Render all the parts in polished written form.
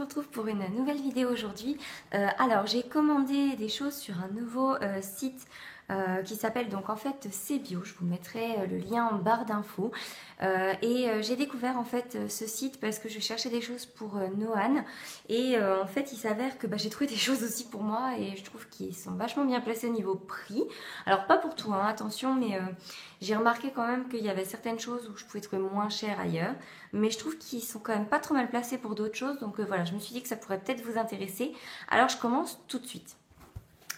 retrouve pour une nouvelle vidéo aujourd'hui. Alors j'ai commandé des choses sur un nouveau site qui s'appelle donc en fait C'est Bio. Je vous mettrai le lien en barre d'infos. J'ai découvert en fait ce site parce que je cherchais des choses pour Noan et en fait il s'avère que j'ai trouvé des choses aussi pour moi et je trouve qu'ils sont vachement bien placés au niveau prix. Alors pas pour tout, hein, attention, mais j'ai remarqué quand même qu'il y avait certaines choses où je pouvais trouver moins cher ailleurs, mais je trouve qu'ils sont quand même pas trop mal placés pour d'autres choses, donc voilà, je me suis dit que ça pourrait peut-être vous intéresser. Alors je commence tout de suite.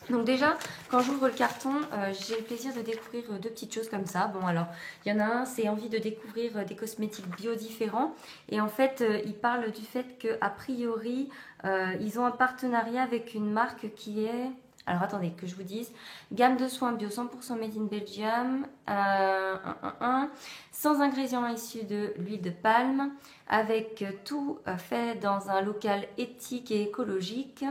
Donc déjà, quand j'ouvre le carton, j'ai le plaisir de découvrir deux petites choses comme ça. Bon alors, il y en a un, c'est envie de découvrir des cosmétiques bio différents. Et en fait, il parle du fait qu'a priori, ils ont un partenariat avec une marque qui est... Alors attendez, que je vous dise. Gamme de soins bio 100% made in Belgium, sans ingrédients issus de l'huile de palme, avec tout fait dans un local éthique et écologique.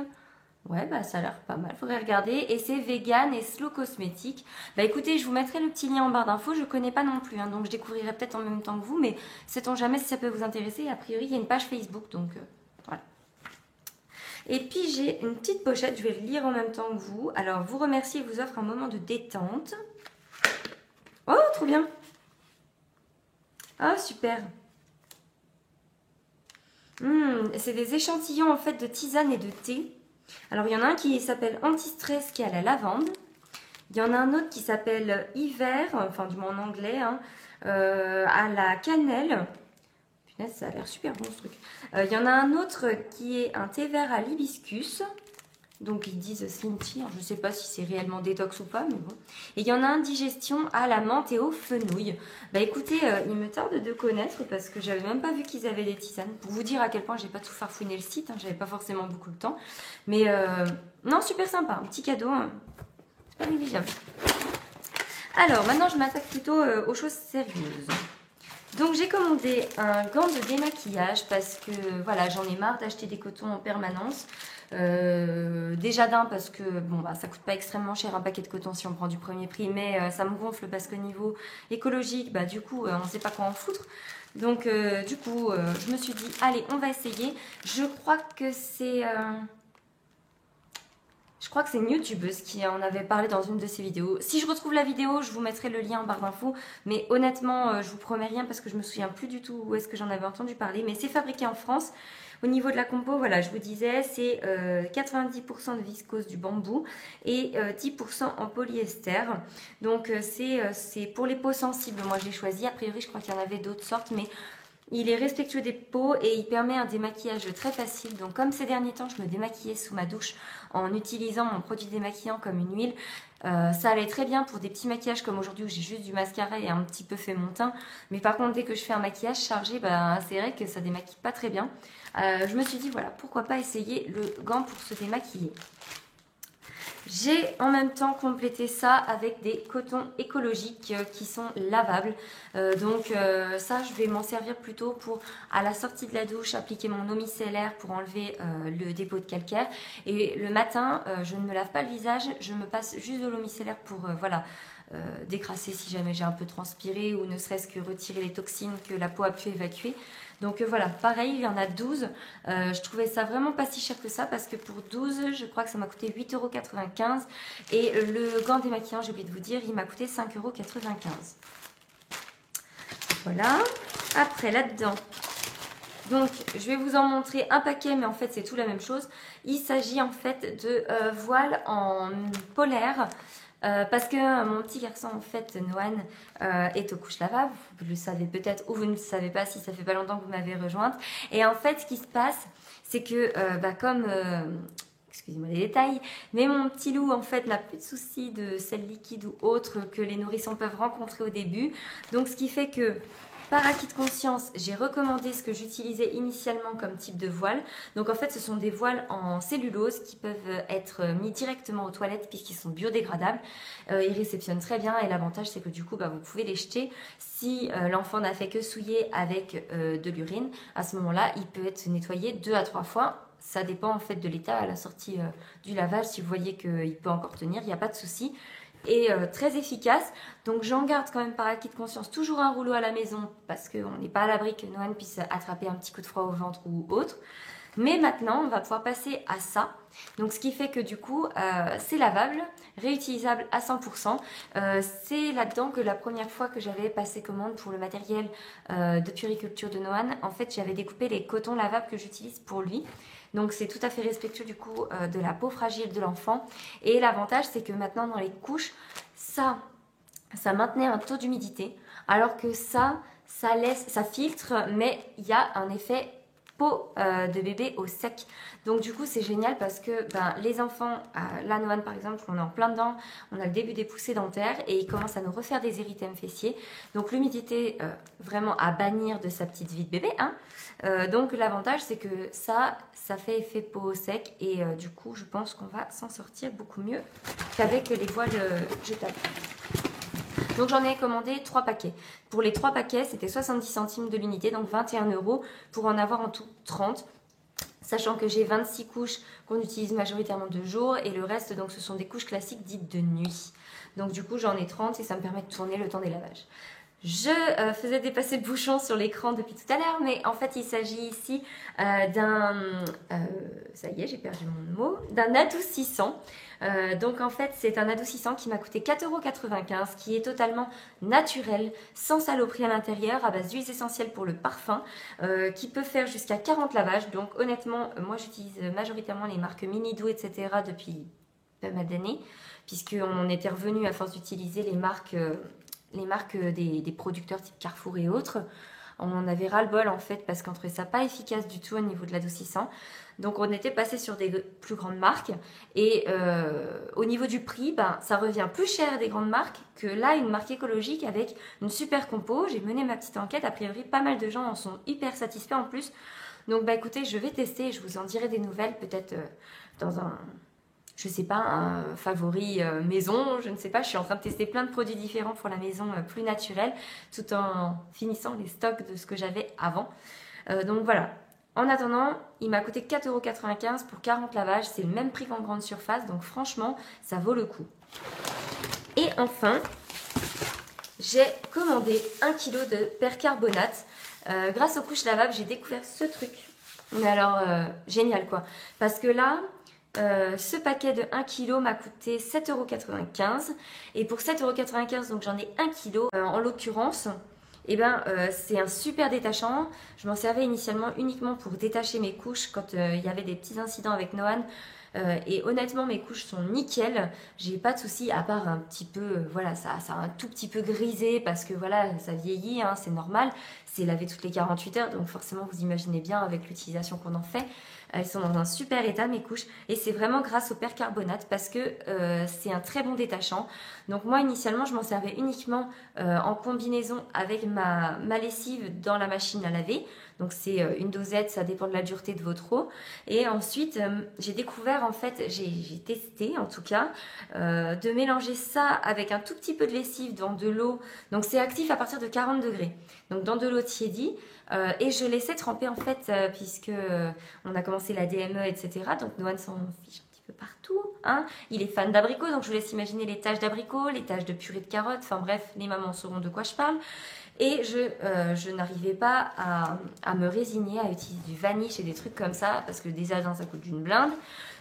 Ouais, ça a l'air pas mal, faudrait regarder. Et c'est vegan et slow cosmétique. Écoutez, je vous mettrai le petit lien en barre d'infos, je connais pas non plus, hein, donc je découvrirai peut-être en même temps que vous, mais sait-on jamais si ça peut vous intéresser. A priori, il y a une page Facebook, donc voilà. Et puis j'ai une petite pochette, je vais le lire en même temps que vous. Alors, vous remercier vous offre un moment de détente. Oh, trop bien. Oh, super. C'est des échantillons en fait de tisane et de thé. Alors, il y en a un qui s'appelle Anti-stress qui est à la lavande. Il y en a un autre qui s'appelle Hiver, enfin du moins en anglais, hein, à la cannelle. Punaise, ça a l'air super bon ce truc. Il y en a un autre qui est un thé vert à l'hibiscus. Donc ils disent Slim Tea, je ne sais pas si c'est réellement détox ou pas, mais bon. Et il y en a un digestion à la menthe et au fenouil. Écoutez, il me tarde de connaître parce que j'avais même pas vu qu'ils avaient des tisanes. Pour vous dire à quel point j'ai pas tout farfouiné le site, hein, j'avais pas forcément beaucoup de temps. Mais non, super sympa, un petit cadeau, hein. C'est pas négligeable. Alors maintenant je m'attaque plutôt aux choses sérieuses. Donc j'ai commandé un gant de démaquillage parce que voilà, j'en ai marre d'acheter des cotons en permanence. Déjà d'un parce que bon ça coûte pas extrêmement cher un paquet de coton si on prend du premier prix, mais ça me gonfle parce qu'au niveau écologique, du coup on ne sait pas quoi en foutre. Donc du coup je me suis dit allez, on va essayer. Je crois que c'est une youtubeuse qui en avait parlé dans une de ses vidéos. Si je retrouve la vidéo, je vous mettrai le lien en barre d'infos. Mais honnêtement, je vous promets rien parce que je me souviens plus du tout où est-ce que j'en avais entendu parler. Mais c'est fabriqué en France. Au niveau de la compo, voilà, je vous disais, c'est 90% de viscose du bambou et 10% en polyester. Donc c'est pour les peaux sensibles. Moi, je l'ai choisi. A priori, je crois qu'il y en avait d'autres sortes, mais... il est respectueux des peaux et il permet un démaquillage très facile. Donc comme ces derniers temps, je me démaquillais sous ma douche en utilisant mon produit démaquillant comme une huile, ça allait très bien pour des petits maquillages comme aujourd'hui où j'ai juste du mascara et un petit peu fait mon teint. Mais par contre, dès que je fais un maquillage chargé, c'est vrai que ça démaquille pas très bien. Je me suis dit, voilà, pourquoi pas essayer le gant pour se démaquiller. J'ai en même temps complété ça avec des cotons écologiques qui sont lavables. Ça, je vais m'en servir plutôt pour, à la sortie de la douche, appliquer mon eau micellaire pour enlever le dépôt de calcaire. Et le matin, je ne me lave pas le visage, je me passe juste de l'eau micellaire pour décrasser si jamais j'ai un peu transpiré ou ne serait-ce que retirer les toxines que la peau a pu évacuer. Donc voilà, pareil, il y en a 12. Je trouvais ça vraiment pas si cher que ça parce que pour 12, je crois que ça m'a coûté 8,95 €. Et le gant démaquillant, j'ai oublié de vous dire, il m'a coûté 5,95 €. Voilà. Après, là-dedans, donc je vais vous en montrer un paquet, mais en fait c'est tout la même chose. Il s'agit en fait de voiles en polaire. Parce que mon petit garçon, en fait, Noan, est aux couches lavables. Vous le savez peut-être ou vous ne le savez pas si ça fait pas longtemps que vous m'avez rejointe. Et en fait, ce qui se passe, c'est que excusez-moi les détails, mais mon petit loup, en fait, n'a plus de soucis de sel liquide ou autre que les nourrissons peuvent rencontrer au début. Donc, ce qui fait que... par acquis de conscience, j'ai recommandé ce que j'utilisais initialement comme type de voile. Donc en fait, ce sont des voiles en cellulose qui peuvent être mis directement aux toilettes puisqu'ils sont biodégradables. Ils réceptionnent très bien et l'avantage, c'est que du coup, vous pouvez les jeter. Si l'enfant n'a fait que souiller avec de l'urine, à ce moment-là, il peut être nettoyé 2 à 3 fois. Ça dépend en fait de l'état à la sortie du lavage. Si vous voyez qu'il peut encore tenir, il n'y a pas de souci. Et très efficace. Donc j'en garde quand même par acquis de conscience toujours un rouleau à la maison parce qu'on n'est pas à l'abri que Noan puisse attraper un petit coup de froid au ventre ou autre. Mais maintenant, on va pouvoir passer à ça. Donc ce qui fait que du coup, c'est lavable, réutilisable à 100%. C'est là-dedans que la première fois que j'avais passé commande pour le matériel de puériculture de Noan, en fait j'avais découpé les cotons lavables que j'utilise pour lui. Donc c'est tout à fait respectueux du coup de la peau fragile de l'enfant. Et l'avantage c'est que maintenant dans les couches, ça maintenait un taux d'humidité. Alors que ça filtre, mais il y a un effet peau de bébé au sec. Donc du coup c'est génial parce que les enfants, la Noan par exemple, on est en plein dedans, on a le début des poussées dentaires et il commence à nous refaire des érythèmes fessiers. Donc l'humidité vraiment à bannir de sa petite vie de bébé. Hein. Donc l'avantage c'est que ça fait effet peau au sec et du coup je pense qu'on va s'en sortir beaucoup mieux qu'avec les voiles jetables. Donc j'en ai commandé 3 paquets. Pour les 3 paquets, c'était 70 centimes de l'unité, donc 21 € pour en avoir en tout 30. Sachant que j'ai 26 couches qu'on utilise majoritairement de jour et le reste, donc ce sont des couches classiques dites de nuit. Donc du coup, j'en ai 30 et ça me permet de tourner le temps des lavages. Je faisais dépasser le bouchon sur l'écran depuis tout à l'heure, mais en fait il s'agit ici ça y est, j'ai perdu mon mot, d'un adoucissant. Donc en fait c'est un adoucissant qui m'a coûté 4,95 €, qui est totalement naturel, sans saloperie à l'intérieur, à base d'huiles essentielles pour le parfum, qui peut faire jusqu'à 40 lavages. Donc honnêtement, moi j'utilise majoritairement les marques Minidou, etc. depuis pas mal d'années, puisqu'on était revenu à force d'utiliser les marques des producteurs type Carrefour et autres. On en avait ras-le-bol en fait parce qu'on trouvait ça pas efficace du tout au niveau de l'adoucissant. Donc on était passé sur des plus grandes marques et au niveau du prix, ça revient plus cher des grandes marques que là une marque écologique avec une super compo. J'ai mené ma petite enquête, a priori pas mal de gens en sont hyper satisfaits en plus. Donc écoutez, je vais tester et je vous en dirai des nouvelles peut-être dans je sais pas, un favori maison, je ne sais pas, je suis en train de tester plein de produits différents pour la maison plus naturelle, tout en finissant les stocks de ce que j'avais avant. Donc voilà, en attendant, il m'a coûté 4,95 € pour 40 lavages, c'est le même prix qu'en grande surface, donc franchement, ça vaut le coup. Et enfin, j'ai commandé 1 kg de percarbonate. Grâce aux couches lavables, j'ai découvert ce truc. Mais alors, génial quoi, parce que là... ce paquet de 1 kg m'a coûté 7,95 € et pour 7,95 € donc j'en ai 1 kg en l'occurrence c'est un super détachant. Je m'en servais initialement uniquement pour détacher mes couches quand il y avait des petits incidents avec Noan et honnêtement mes couches sont nickel, j'ai pas de soucis à part un petit peu voilà ça a un tout petit peu grisé parce que voilà ça vieillit hein, c'est normal, c'est lavé toutes les 48 heures donc forcément vous imaginez bien avec l'utilisation qu'on en fait. Elles sont dans un super état mes couches et c'est vraiment grâce au percarbonate parce que c'est un très bon détachant. Donc moi initialement je m'en servais uniquement en combinaison avec ma lessive dans la machine à laver. Donc c'est une dosette, ça dépend de la dureté de votre eau. Et ensuite j'ai découvert en fait, j'ai testé en tout cas, de mélanger ça avec un tout petit peu de lessive dans de l'eau. Donc c'est actif à partir de 40 degrés. Donc dans de l'eau tiédie. Et je laissais tremper en fait puisque on a commencé la DME etc. Donc Noan s'en fiche un petit peu partout hein. Il est fan d'abricots donc je vous laisse imaginer les taches d'abricots, les taches de purée de carottes, enfin bref les mamans sauront de quoi je parle. Et je n'arrivais pas à me résigner à utiliser du vanish et des trucs comme ça parce que déjà ça coûte d'une blinde.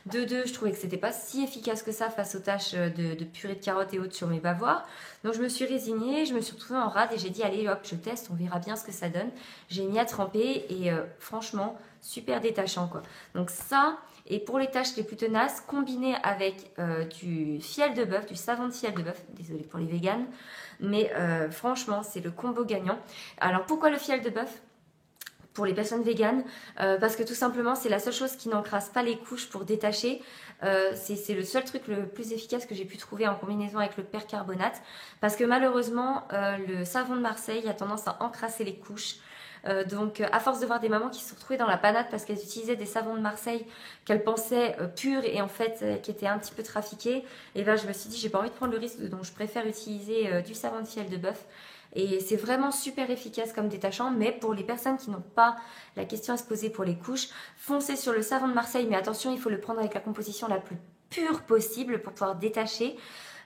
De deux, je trouvais que c'était pas si efficace que ça face aux tâches de purée de carottes et autres sur mes bavoirs. Donc je me suis résignée, je me suis retrouvée en rade et j'ai dit allez hop, je teste, on verra bien ce que ça donne. J'ai mis à tremper et franchement, super détachant quoi. Donc ça, et pour les tâches les plus tenaces, combiné avec du fiel de bœuf, du savon de fiel de bœuf, désolée pour les véganes, mais franchement, c'est le combo gagnant. Alors pourquoi le fiel de bœuf ? Pour les personnes véganes, parce que tout simplement c'est la seule chose qui n'encrasse pas les couches pour détacher. C'est le seul truc le plus efficace que j'ai pu trouver en combinaison avec le percarbonate, parce que malheureusement le savon de Marseille a tendance à encrasser les couches. Donc à force de voir des mamans qui se sont retrouvées dans la panade parce qu'elles utilisaient des savons de Marseille qu'elles pensaient purs et en fait qui étaient un petit peu trafiqués, et là je me suis dit j'ai pas envie de prendre le risque, donc je préfère utiliser du savon de fiel de bœuf. Et c'est vraiment super efficace comme détachant, mais pour les personnes qui n'ont pas la question à se poser pour les couches, foncez sur le savon de Marseille, mais attention, il faut le prendre avec la composition la plus pure possible pour pouvoir détacher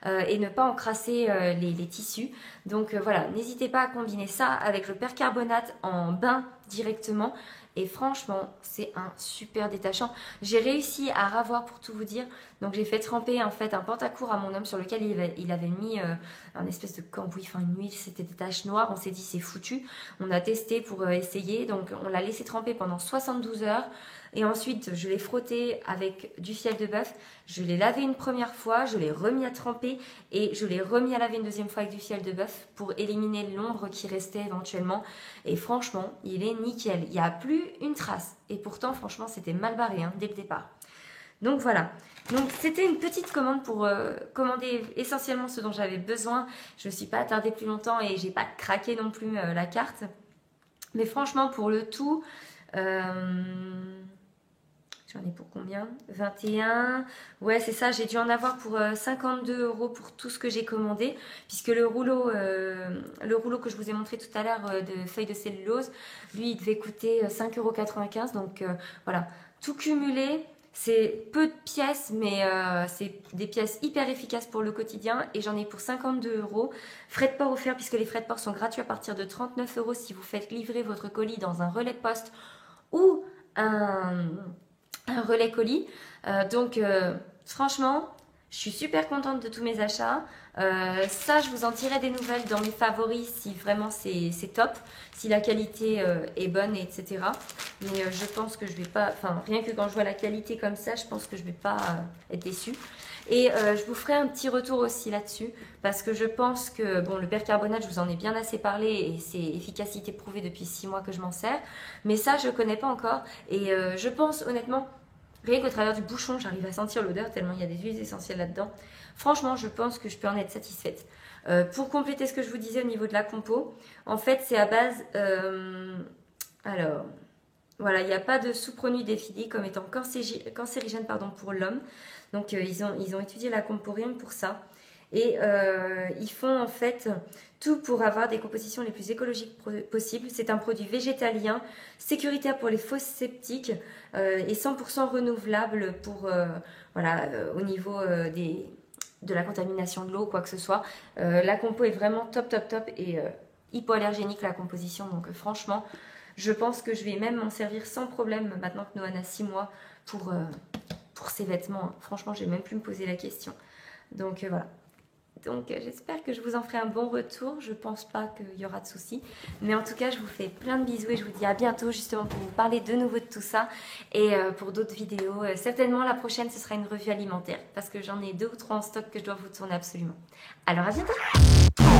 et ne pas encrasser les tissus. Donc voilà, n'hésitez pas à combiner ça avec le percarbonate en bain directement. Et franchement, c'est un super détachant. J'ai réussi à ravoir, pour tout vous dire. Donc j'ai fait tremper en fait un pantacourt à mon homme sur lequel il avait mis un espèce de cambouis, enfin une huile, c'était des taches noires. On s'est dit c'est foutu. On a testé pour essayer. Donc on l'a laissé tremper pendant 72 heures. Et ensuite, je l'ai frotté avec du fiel de bœuf. Je l'ai lavé une première fois, je l'ai remis à tremper et je l'ai remis à laver une deuxième fois avec du fiel de bœuf pour éliminer l'ombre qui restait éventuellement. Et franchement, il est nickel. Il n'y a plus une trace. Et pourtant, franchement, c'était mal barré hein, dès le départ. Donc voilà. Donc c'était une petite commande pour commander essentiellement ce dont j'avais besoin. Je ne me suis pas attardée plus longtemps et j'ai pas craqué non plus la carte. Mais franchement, pour le tout... J'en ai pour combien? 21. Ouais, c'est ça. J'ai dû en avoir pour 52 € pour tout ce que j'ai commandé. Puisque le rouleau que je vous ai montré tout à l'heure de feuilles de cellulose, lui, il devait coûter 5,95 €. Donc voilà. Tout cumulé, c'est peu de pièces, mais c'est des pièces hyper efficaces pour le quotidien. Et j'en ai pour 52 €. Frais de port offerts, puisque les frais de port sont gratuits à partir de 39 € si vous faites livrer votre colis dans un relais poste ou un relais colis. Donc franchement, je suis super contente de tous mes achats. Ça, je vous en dirai des nouvelles dans mes favoris si vraiment c'est top, si la qualité est bonne, etc. Mais je pense que je vais pas, enfin rien que quand je vois la qualité comme ça, je pense que je vais pas être déçue. Et je vous ferai un petit retour aussi là-dessus parce que je pense que bon, le percarbonate, je vous en ai bien assez parlé et c'est efficacité prouvée depuis 6 mois que je m'en sers. Mais ça, je ne connais pas encore et je pense honnêtement, rien qu'au travers du bouchon, j'arrive à sentir l'odeur tellement il y a des huiles essentielles là-dedans. Franchement, je pense que je peux en être satisfaite. Pour compléter ce que je vous disais au niveau de la compo, en fait, c'est à base... alors, voilà, il n'y a pas de sous-produit défini comme étant cancérigène pour l'homme. Donc, ils ont étudié la compo rien que pour ça. Et ils font en fait tout pour avoir des compositions les plus écologiques possibles. C'est un produit végétalien, sécuritaire pour les fosses sceptiques et 100% renouvelable pour, au niveau de la contamination de l'eau, quoi que ce soit. La compo est vraiment top, top, top et hypoallergénique la composition. Donc franchement, je pense que je vais même m'en servir sans problème maintenant que Noan a 6 mois pour ses vêtements. Franchement, je vais même plus me poser la question. Donc voilà. Donc j'espère que je vous en ferai un bon retour. Je pense pas qu'il y aura de soucis. Mais en tout cas, je vous fais plein de bisous et je vous dis à bientôt justement pour vous parler de nouveau de tout ça. Et pour d'autres vidéos, certainement la prochaine, ce sera une revue alimentaire. Parce que j'en ai 2 ou 3 en stock que je dois vous tourner absolument. Alors à bientôt!